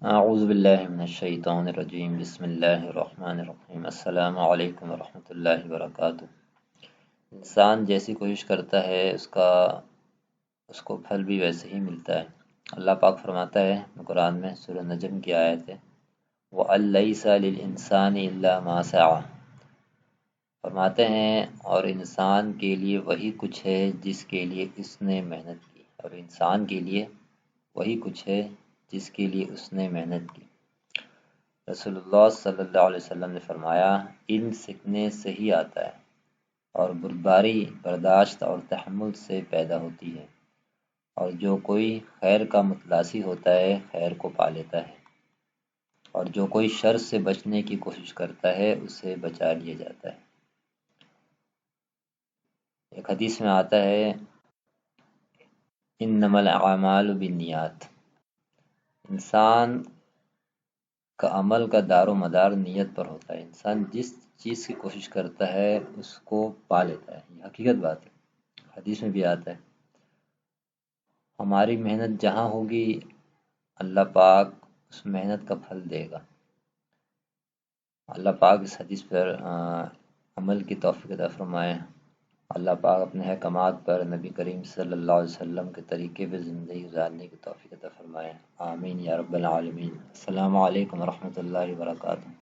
اعوذ باللہ من الشیطان الرجیم، بسم اللہ الرحمن الرحیم، السلام علیکم ورحمۃ اللہ وبرکاتہ۔ انسان جیسی کوشش کرتا ہے اس کو پھل بھی ویسے ہی ملتا ہے۔ اللہ پاک فرماتا ہے قرآن میں، سورہ نجم کی آیت ہے، وَأَن لَّيْسَ لِلْإِنسَانِ إِلَّا مَا سَعَىٰ۔ فرماتے ہیں اور انسان کے لیے وہی کچھ ہے جس کے لیے اس نے محنت کی، اور انسان کے لیے وہی کچھ ہے جس کے لیے اس نے محنت کی۔ رسول اللہ صلی اللہ علیہ وسلم نے فرمایا، علم سیکھنے سے ہی آتا ہے، اور بردباری برداشت اور تحمل سے پیدا ہوتی ہے، اور جو کوئی خیر کا متلاسی ہوتا ہے خیر کو پا لیتا ہے، اور جو کوئی شر سے بچنے کی کوشش کرتا ہے اسے بچا لیا جاتا ہے۔ ایک حدیث میں آتا ہے، انما الاعمال بالنیات۔ انسان کا عمل کا دار و مدار نیت پر ہوتا ہے۔ انسان جس چیز کی کوشش کرتا ہے اس کو پا لیتا ہے، یہ حقیقت بات ہے، حدیث میں بھی آتا ہے۔ ہماری محنت جہاں ہوگی اللہ پاک اس محنت کا پھل دے گا۔ اللہ پاک اس حدیث پر عمل کی توفیق عطا فرمائے۔ اللہ پاک اپنے احکامات پر نبی کریم صلی اللہ علیہ وسلم کے طریقے پہ زندگی گزارنے کی توفیق عطا فرمائے، آمین یا رب العالمین۔ السلام علیکم ورحمۃ اللہ وبرکاتہ۔